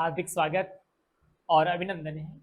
हार्दिक स्वागत और अभिनंदन है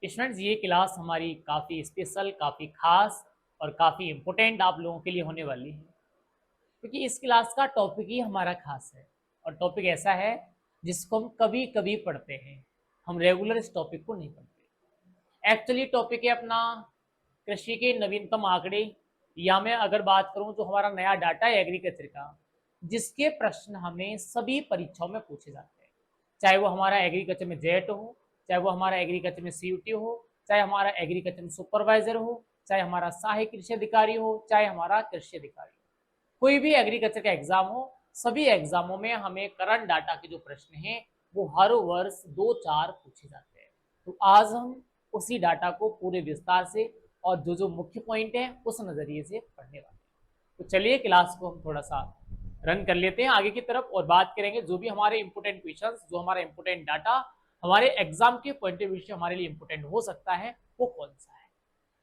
स्टूडेंट्स। ये क्लास हमारी काफ़ी स्पेशल, काफ़ी खास और काफ़ी इम्पोर्टेंट आप लोगों के लिए होने वाली है, क्योंकि इस क्लास का टॉपिक ही हमारा खास है। और टॉपिक ऐसा है जिसको हम कभी कभी पढ़ते हैं, हम रेगुलर इस टॉपिक को नहीं पढ़ते। एक्चुअली टॉपिक है अपना कृषि के नवीनतम आंकड़े, या मैं अगर बात करूं जो हमारा नया डाटा है एग्रीकल्चर का, जिसके प्रश्न हमें सभी परीक्षाओं में पूछे जाते हैं। चाहे वो हमारा एग्रीकल्चर में जेट हो, चाहे वो हमारा एग्रीकल्चर में सीयूटी हो, चाहे हमारा एग्रीकल्चर में सुपरवाइजर हो, चाहे हमारा सहायक कृषि अधिकारी हो, चाहे हमारा कृषि अधिकारी हो, कोई भी एग्रीकल्चर का एग्जाम हो, सभी एग्जामों में हमें करंट डाटा के जो प्रश्न हैं वो हर वर्ष 2-4 पूछे जाते हैं। तो आज हम उसी डाटा को पूरे विस्तार से और जो जो मुख्य पॉइंट है उस नजरिए से पढ़ने वाले हैं। तो चलिए क्लास को हम थोड़ा सा रन कर लेते हैं आगे की तरफ और बात करेंगे जो भी हमारे इंपोर्टेंट क्वेश्चन, जो हमारा इंपोर्टेंट डाटा हमारे एग्जाम के पॉइंट ऑफ व्यू से हमारे लिए इंपोर्टेंट हो सकता है वो कौन सा है।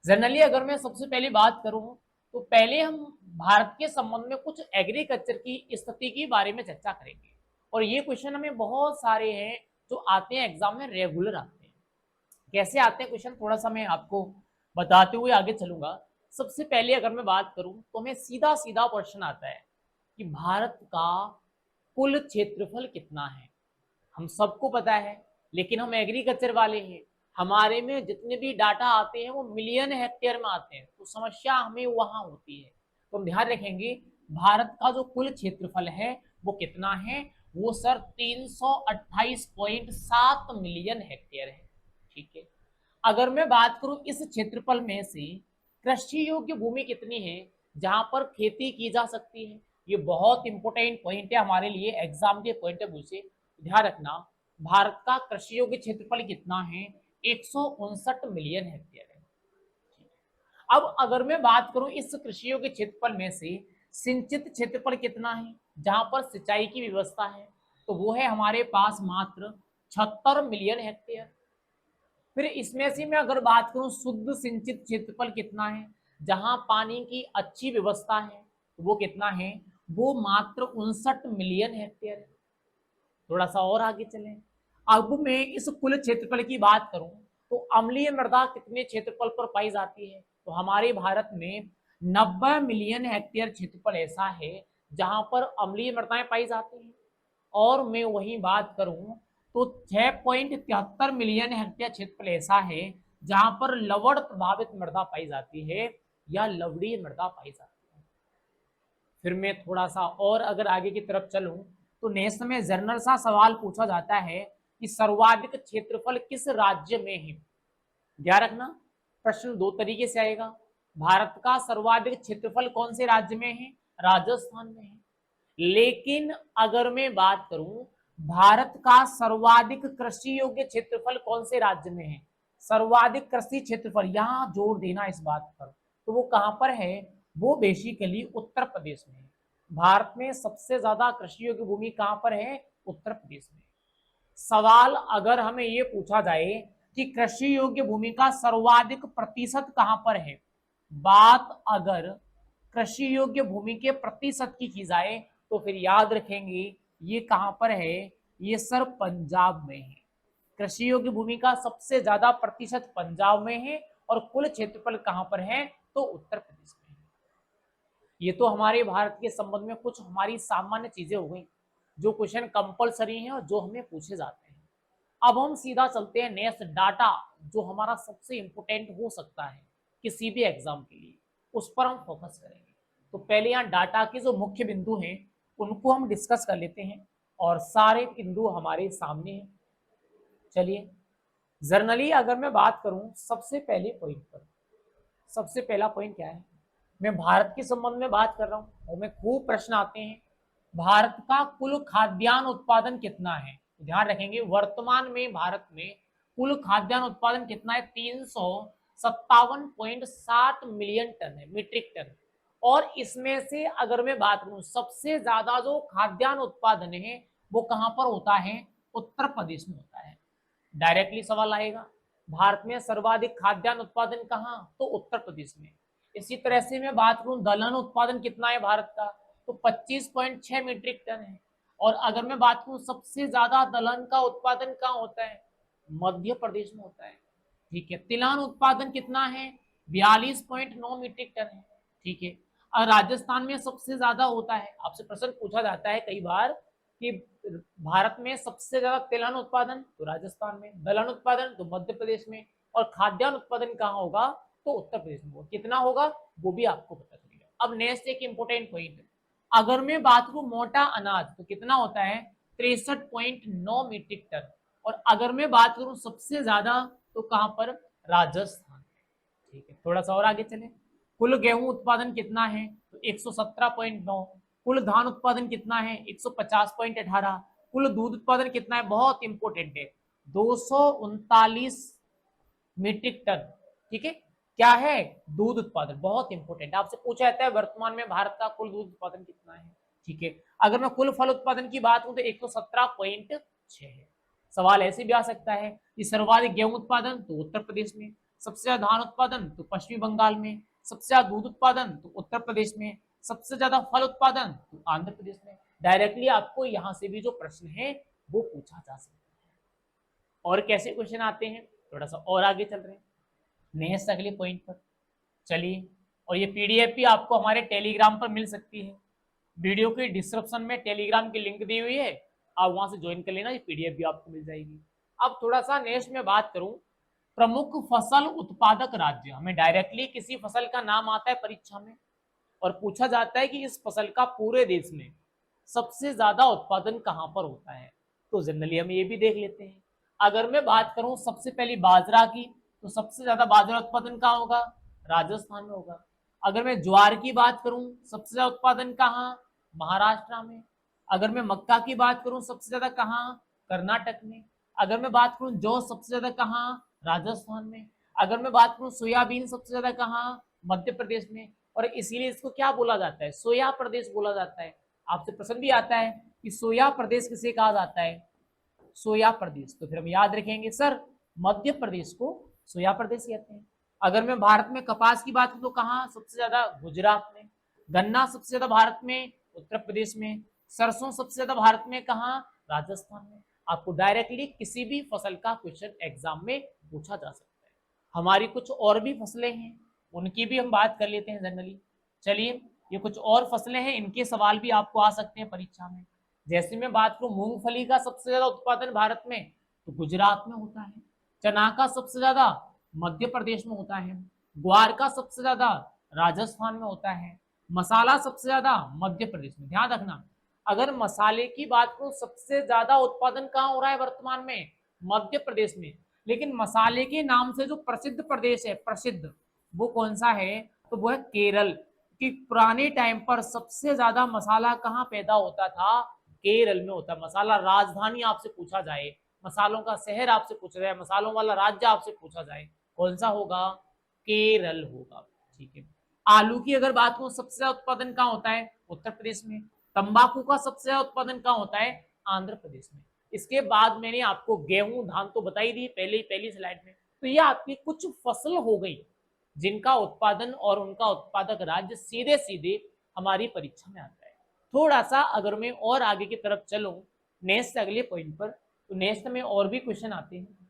जनरली अगर मैं सबसे पहले बात करूं तो पहले हम भारत के संबंध में कुछ एग्रीकल्चर की स्थिति के बारे में चर्चा करेंगे। और ये क्वेश्चन हमें बहुत सारे हैं जो आते हैं एग्जाम में, रेगुलर आते हैं। कैसे आते हैं क्वेश्चन थोड़ा सा मैं आपको बताते हुए आगे चलूंगा। सबसे पहले अगर मैं बात करूं तो हमें सीधा सीधा क्वेश्चन आता है कि भारत का कुल क्षेत्रफल कितना है। हम सबको पता है, लेकिन हम एग्रीकल्चर वाले हैं, हमारे में जितने भी डाटा आते हैं वो मिलियन हेक्टेयर में आते हैं, तो समस्या हमें वहां होती है। तो हम ध्यान रखेंगे भारत का जो कुल क्षेत्रफल है वो कितना है। वो सर 328.7 मिलियन हेक्टेयर है। ठीक है। अगर मैं बात करूं इस क्षेत्रफल में से कृषि योग्य भूमि कितनी है जहां पर खेती की जा सकती है, ये बहुत इंपॉर्टेंट पॉइंट है हमारे लिए एग्जाम के पॉइंट ऑफ व्यू से। ध्यान रखना, भारत का कृषि योग्य क्षेत्रफल कितना है, 159 मिलियन हेक्टेयर है। अब अगर मैं बात करूं इस कृषि योग्य क्षेत्रफल में से सिंचित क्षेत्रफल कितना है जहां पर सिंचाई की व्यवस्था है, तो वो है हमारे पास मात्र 76 मिलियन हेक्टेयर। फिर इसमें से मैं अगर बात करूं शुद्ध सिंचित क्षेत्रफल कितना है जहां पानी की अच्छी व्यवस्था है, तो वो कितना है, वो मात्र 59 मिलियन हेक्टेयर है। थोड़ा सा और आगे चलें। अब मैं इस कुल क्षेत्रफल की बात करूं तो अम्लीय मृदा कितने क्षेत्रफल पर पाई जाती है, तो हमारे भारत में 90 मिलियन हेक्टेयर क्षेत्रफल ऐसा है जहां पर अम्लीय मृदाएं पाई जाती हैं। और मैं वही बात करूं तो 6.73 मिलियन हेक्टेयर क्षेत्रफल ऐसा है जहां पर लवण प्रभावित मृदा पाई जाती है या लवणीय मृदा पाई जाती है। फिर मैं थोड़ा सा और अगर आगे की तरफ चलूं तो नेक्स्ट में जर्नल सा सवाल पूछा जाता है कि सर्वाधिक क्षेत्रफल किस राज्य में है। ध्यान रखना, प्रश्न दो तरीके से आएगा। भारत का सर्वाधिक क्षेत्रफल कौन से राज्य में है, राजस्थान में है। लेकिन अगर मैं बात करूं भारत का सर्वाधिक कृषि योग्य क्षेत्रफल कौन से राज्य में है, सर्वाधिक कृषि क्षेत्रफल, यहां जोर देना इस बात पर, तो वो कहां पर है, वो बेसिकली उत्तर प्रदेश में है। भारत में सबसे ज्यादा कृषि योग्य भूमि कहां पर है, उत्तर प्रदेश में। सवाल अगर हमें ये पूछा जाए कि कृषि योग्य भूमि का सर्वाधिक प्रतिशत कहां पर है, बात अगर कृषि योग्य भूमि के प्रतिशत की जाए तो फिर याद रखेंगे ये कहां पर है, ये सर पंजाब में है। कृषि योग्य भूमि का सबसे ज्यादा प्रतिशत पंजाब में है और कुल क्षेत्रफल कहां पर है, तो उत्तर प्रदेश में है। ये तो हमारे भारत के संबंध में कुछ हमारी सामान्य चीजें हो गई जो क्वेश्चन कंपलसरी हैं और जो हमें पूछे जाते हैं। अब हम सीधा चलते हैं नेक्स्ट डाटा, जो हमारा सबसे इंपोर्टेंट हो सकता है किसी भी एग्जाम के लिए, उस पर हम फोकस करेंगे। तो पहले यहाँ डाटा के जो मुख्य बिंदु हैं उनको हम डिस्कस कर लेते हैं और सारे बिंदु हमारे सामने हैं। चलिए, जर्नली अगर मैं बात करूं सबसे पहले पॉइंट पर, सबसे पहला पॉइंट क्या है, मैं भारत के संबंध में बात कर रहा हूं और मैं खूब प्रश्न आते हैं भारत का कुल खाद्यान्न उत्पादन कितना है। ध्यान रखेंगे वर्तमान में भारत में कुल खाद्यान्न उत्पादन कितना है, 357.7 मिलियन टन है, मीट्रिक टन। और इसमें से अगर मैं बात करूं सबसे ज्यादा जो खाद्यान्न उत्पादन है वो कहां पर होता है, उत्तर प्रदेश में होता है। डायरेक्टली सवाल आएगा भारत में सर्वाधिक खाद्यान्न उत्पादन कहां, तो उत्तर प्रदेश में। इसी तरह से मैं बात करूं दलहन उत्पादन कितना है भारत का, तो 25.6 मीट्रिक टन है। और अगर मैं बात करूं सबसे ज्यादा दलहन का उत्पादन कहाँ होता है, मध्य प्रदेश में होता है। ठीक है, तिलहन उत्पादन कितना है, 42.9 मीट्रिक टन है। ठीक है, और राजस्थान में सबसे ज्यादा होता है। आपसे प्रश्न पूछा जाता है कई बार कि भारत में सबसे ज्यादा तिलहन उत्पादन तो राजस्थान में, दलहन उत्पादन तो मध्य प्रदेश में, और खाद्यान्न उत्पादन कहाँ होगा तो उत्तर प्रदेश में होगा। कितना होगा वो भी आपको पता चलेगा। अब नेक्स्ट एक इंपॉर्टेंट पॉइंट, अगर मैं बात करूं मोटा अनाज तो कितना होता है, 63.9 मीट्रिक टन। और अगर मैं बात करूं सबसे ज्यादा तो कहां पर, राजस्थान। ठीक है, थोड़ा सा और आगे चले, कुल गेहूं उत्पादन कितना है तो 117.9, कुल धान उत्पादन कितना है 150.18, कुल दूध उत्पादन कितना है, बहुत इंपॉर्टेंट है, 239 मीट्रिक टन। ठीक है, क्या है, दूध उत्पादन, बहुत इंपॉर्टेंट, आपसे पूछा जाता है वर्तमान में भारत का कुल दूध उत्पादन कितना है। ठीक है, अगर मैं कुल फल उत्पादन की बात करूं तो 117.6 है। सवाल ऐसे भी आ सकता है कि सर्वाधिक गेहूं उत्पादन तो उत्तर प्रदेश में, सबसे ज्यादा धान उत्पादन तो पश्चिमी बंगाल में, सबसे ज्यादा दूध उत्पादन तो उत्तर प्रदेश में, सबसे ज्यादा फल उत्पादन तो आंध्र प्रदेश में। डायरेक्टली आपको यहां से भी जो प्रश्न है वो पूछा जा सकता है। और कैसे क्वेश्चन आते हैं, थोड़ा सा और आगे चल रहे हैं नेक्स्ट अगले पॉइंट पर चलिए। और ये पीडीएफ भी आपको हमारे टेलीग्राम पर मिल सकती है, वीडियो के डिस्क्रिप्शन में टेलीग्राम की लिंक दी हुई है, आप वहां से ज्वाइन कर लेना, ये पीडीएफ भी आपको मिल जाएगी। अब थोड़ा सा नेक्स्ट में बात करूं, प्रमुख फसल उत्पादक राज्य, हमें डायरेक्टली किसी फसल का नाम आता है परीक्षा में और पूछा जाता है कि इस फसल का पूरे देश में सबसे ज्यादा उत्पादन कहां पर होता है, तो जनरली हम ये भी देख लेते हैं। अगर मैं बात करूं सबसे पहली बाजरा की, तो सबसे ज्यादा बाजरा उत्पादन कहाँ होगा, राजस्थान में होगा। अगर मैं ज्वार की बात करूं सबसे ज्यादा उत्पादन कहाँ, महाराष्ट्र में। अगर मैं मक्का की बात करूं सबसे ज्यादा कहाँ, कर्नाटक में। अगर मैं बात करूं जौ सबसे ज्यादा कहाँ, राजस्थान में। अगर मैं बात करूं सोयाबीन सबसे ज्यादा कहाँ, मध्य प्रदेश में। और इसीलिए इसको क्या बोला जाता है, सोया प्रदेश बोला जाता है। आपसे प्रश्न भी आता है कि सोया प्रदेश किसे कहा जाता है, सोया प्रदेश, तो फिर हम याद रखेंगे सर मध्य प्रदेश को सोया प्रदेश कहते हैं। अगर मैं भारत में कपास की बात करूं तो कहाँ सबसे ज्यादा, गुजरात में। गन्ना सबसे ज्यादा भारत में उत्तर प्रदेश में। सरसों सबसे ज्यादा भारत में कहाँ, राजस्थान में। आपको डायरेक्टली किसी भी फसल का क्वेश्चन एग्जाम में पूछा जा सकता है। हमारी कुछ और भी फसलें हैं, उनकी भी हम बात कर लेते हैं जनरली। चलिए, ये कुछ और फसलें हैं, इनके सवाल भी आपको आ सकते हैं परीक्षा में। जैसे मैं बात करूं मूंगफली का सबसे ज्यादा उत्पादन भारत में तो गुजरात में होता है। चना का सबसे ज्यादा मध्य प्रदेश में होता है। ग्वार का सबसे ज्यादा राजस्थान में होता है। मसाला सबसे ज्यादा मध्य प्रदेश में। ध्यान रखना, अगर मसाले की बात करूं सबसे ज्यादा उत्पादन कहाँ हो रहा है वर्तमान में, मध्य प्रदेश में। लेकिन मसाले के नाम से जो प्रसिद्ध प्रदेश है, प्रसिद्ध, वो कौन सा है, तो वो है केरल। कि पुराने टाइम पर सबसे ज्यादा मसाला कहाँ पैदा होता था, केरल में होता है। मसाला राजधानी आपसे पूछा जाए, मसालों का शहर आपसे पूछा जाए, मसालों वाला राज्य आपसे पूछा जाए, कौन सा होगा, केरल होगा। ठीक है, आलू की अगर बात करूं सबसे ज्यादा उत्पादन कहाँ होता है, उत्तर प्रदेश में। तंबाकू का सबसे ज्यादा उत्पादन कहाँ होता है, आंध्र प्रदेश में। इसके बाद मैंने आपको गेहूं धान तो बताई दी पहली स्लाइड में। तो ये आपकी कुछ फसल हो गई जिनका उत्पादन और उनका उत्पादक राज्य सीधे सीधे हमारी परीक्षा में आता है। थोड़ा सा अगर मैं और आगे की तरफ चलूं नेक्स्ट अगले पॉइंट पर, तो नेक्स्ट में और भी क्वेश्चन आते हैं।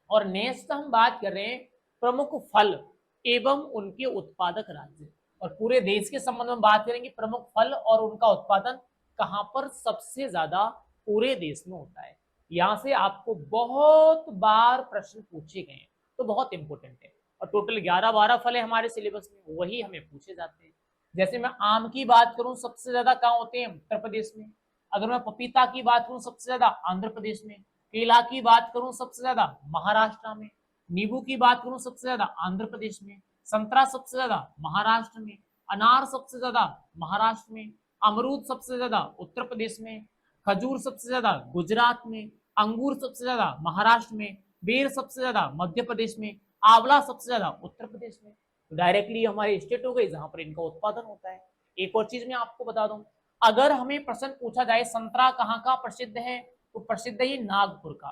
और नेक्स्ट हम बात कर रहे हैं प्रमुख फल एवं उनके उत्पादक राज्य। और पूरे देश के संबंध में बात करेंगे, प्रमुख फल और उनका उत्पादन कहां पर सबसे ज्यादा पूरे देश में होता है। यहां से आपको बहुत बार प्रश्न पूछे गए हैं, तो बहुत इंपॉर्टेंट है। और टोटल 11-12 फल है हमारे सिलेबस में, वही हमें पूछे जाते हैं। जैसे मैं आम की बात करूं सबसे ज्यादा कहाँ होते हैं, उत्तर प्रदेश में। अगर मैं पपीता की बात करूं सबसे ज्यादा आंध्र प्रदेश में। केला की बात करूं सबसे ज्यादा महाराष्ट्र में। नींबू की बात करूं सबसे ज्यादा आंध्र प्रदेश में। संतरा सबसे ज्यादा महाराष्ट्र में। अनार सबसे ज्यादा महाराष्ट्र में। अमरूद सबसे ज्यादा उत्तर प्रदेश में। खजूर सबसे ज्यादा गुजरात में। अंगूर सबसे ज्यादा महाराष्ट्र में। बेर सबसे ज्यादा मध्य प्रदेश में। आंवला सबसे ज्यादा उत्तर प्रदेश में। तो डायरेक्टली हमारे स्टेट हो गई जहां पर इनका उत्पादन होता है। एक और चीज मैं आपको बता दूं, अगर हमें प्रश्न पूछा जाए संतरा कहाँ का प्रसिद्ध है, तो प्रसिद्ध है नागपुर का।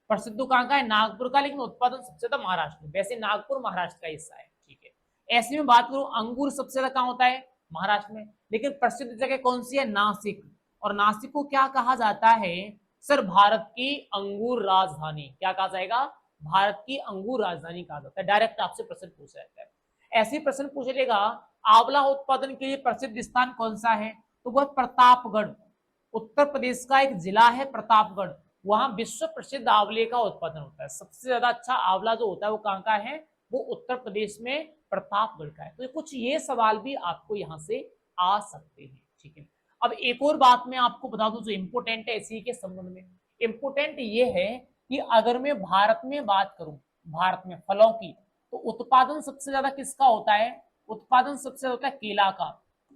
प्रसिद्ध कहाँ का है, नागपुर का, लेकिन उत्पादन सबसे ज्यादा महाराष्ट्र में। वैसे नागपुर महाराष्ट्र का हिस्सा है। ठीक है, ऐसे में बात करूं अंगूर सबसे ज्यादा कहाँ होता है, महाराष्ट्र में। लेकिन प्रसिद्ध जगह कौन सी है, नासिक। और नासिक को क्या कहा जाता है सर? भारत की अंगूर राजधानी। क्या कहा जाएगा? भारत की अंगूर राजधानी कहा जाता है। डायरेक्ट आपसे प्रश्न पूछा जाता है। ऐसे प्रश्न पूछ लेगा, आंवला उत्पादन के लिए प्रसिद्ध स्थान कौन सा है? तो वह प्रतापगढ़, उत्तर प्रदेश का एक जिला है प्रतापगढ़। वहां विश्व प्रसिद्ध आंवले का उत्पादन होता है। सबसे ज्यादा अच्छा आंवला जो होता है वो कहाँ का है? वो उत्तर प्रदेश में प्रतापगढ़ का है। तो कुछ ये सवाल भी आपको यहाँ से आ सकते हैं, ठीक है। अब एक और बात मैं आपको बता दूं जो इंपोर्टेंट है इसी के संबंध में। इंपोर्टेंट ये है कि अगर मैं भारत में बात करूं, भारत में फलों की, तो उत्पादन सबसे ज्यादा किसका होता है? उत्पादन सबसे ज्यादा होता है केला का।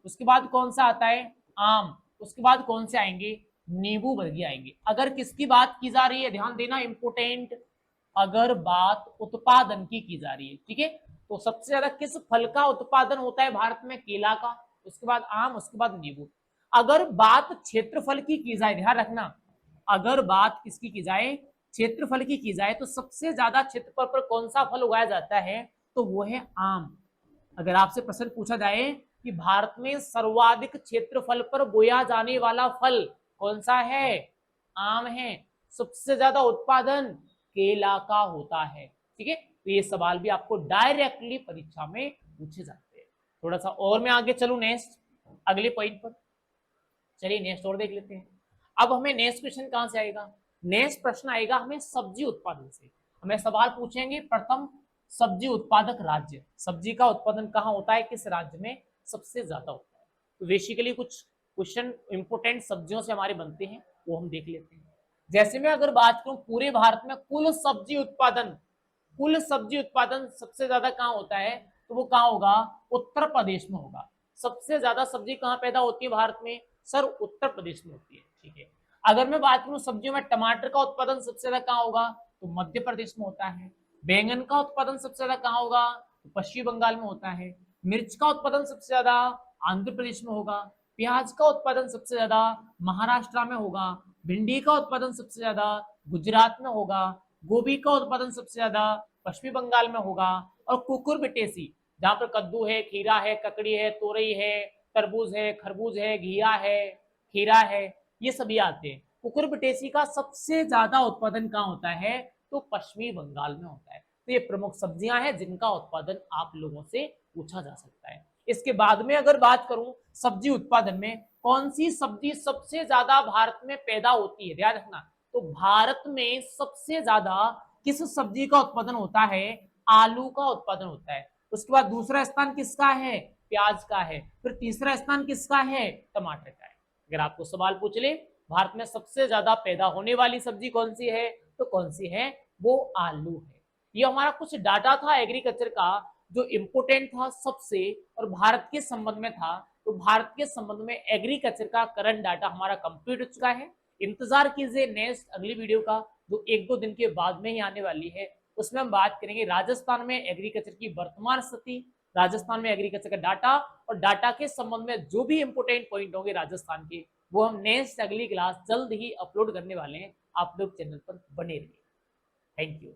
उसके बाद कौन सा आता है? आम। उसके बाद कौन से आएंगे? नींबू वर्गीय आएंगे। अगर किसकी बात की जा रही है, ध्यान देना इंपोर्टेंट, अगर बात उत्पादन की जा रही है, ठीक है, तो सबसे ज्यादा किस फल का उत्पादन होता है भारत में? केला का। उसके बाद आम, उसके बाद नींबू। अगर बात क्षेत्रफल की जाए, ध्यान रखना, अगर बात किसकी की जाए? क्षेत्रफल की जाए, तो सबसे ज्यादा क्षेत्रफल पर कौन सा फल उगाया जाता है? तो वो है आम। अगर आपसे प्रश्न पूछा जाए कि भारत में सर्वाधिक क्षेत्रफल पर बोया जाने वाला फल कौन सा है? आम है। सबसे ज्यादा उत्पादन केला का होता है, ठीक है। तो ये सवाल भी आपको डायरेक्टली परीक्षा में पूछे जाते हैं। थोड़ा सा और मैं आगे चलूं नेक्स्ट अगले पॉइंट पर। चलिए नेक्स्ट और देख लेते हैं। अब हमें नेक्स्ट क्वेश्चन कहां से आएगा? नेक्स्ट प्रश्न आएगा हमें सब्जी उत्पादन से। हमें सवाल पूछेंगे प्रथम सब्जी उत्पादक राज्य, सब्जी का उत्पादन कहां होता है, किस राज्य में सबसे ज्यादा होता है। तो बेसिकली कुछ क्वेश्चन इंपोर्टेंट सब्जियों से हमारे बनते हैं, वो हम देख लेते हैं। जैसे मैं अगर बात करूं पूरे भारत में कुल सब्जी उत्पादन, कुल सब्जी उत्पादन सबसे ज्यादा कहां होता है? तो वो कहां होगा? उत्तर प्रदेश में होगा। सबसे ज्यादा सब्जी कहां पैदा होती है भारत में? सर उत्तर प्रदेश में होती है, ठीक है। अगर मैं बात करूं सब्जियों में, टमाटर का उत्पादन सबसे ज्यादा कहां होगा? तो मध्य प्रदेश में होता है। बैंगन का उत्पादन सबसे ज्यादा कहां होगा? तो पश्चिम बंगाल में होता है। मिर्च का उत्पादन सबसे ज्यादा आंध्र प्रदेश में होगा। प्याज का उत्पादन सबसे ज्यादा महाराष्ट्र में होगा। भिंडी का उत्पादन सबसे ज्यादा गुजरात में होगा। गोभी का उत्पादन सबसे ज्यादा पश्चिमी बंगाल में होगा। और कुकुरबिटेसी, जहां पर कद्दू है, खीरा है, ककड़ी है, तोरई है, तरबूज है, खरबूज है, घिया है, खीरा है, ये सभी आते हैं। कुकुरबिटेसी का सबसे ज्यादा उत्पादन कहाँ होता है? तो पश्चिमी बंगाल में होता है। तो ये प्रमुख सब्जियां हैं जिनका उत्पादन आप लोगों से पूछा जा सकता है। इसके बाद में अगर बात करूं सब्जी उत्पादन में कौन सी सब्जी सबसे ज्यादा भारत में पैदा होती है, ध्यान रखना, तो भारत में सबसे ज्यादा किस सब्जी का उत्पादन होता है? आलू का उत्पादन होता है। उसके बाद दूसरा स्थान किसका है? प्याज का है। फिर तीसरा स्थान किसका है? टमाटर का है। अगर आपको सवाल पूछ ले भारत में सबसे ज्यादा पैदा होने वाली सब्जी कौन सी है, तो कौन सी है? वो आलू है। ये हमारा कुछ डाटा था एग्रीकल्चर का जो इंपोर्टेंट था सबसे, और भारत के संबंध में था। तो भारत के संबंध में एग्रीकल्चर का करंट डाटा हमारा कंप्लीट हो चुका है। इंतजार कीजिए नेक्स्ट अगली वीडियो का जो 1-2 दिन के बाद में ही आने वाली है। उसमें हम बात करेंगे राजस्थान में एग्रीकल्चर की वर्तमान स्थिति, राजस्थान में एग्रीकल्चर का डाटा, और डाटा के संबंध में जो भी इंपोर्टेंट पॉइंट होंगे राजस्थान के, वो हम नेक्स्ट अगली क्लास जल्द ही अपलोड करने वाले हैं। आप लोग चैनल पर बने रहिए। Thank you.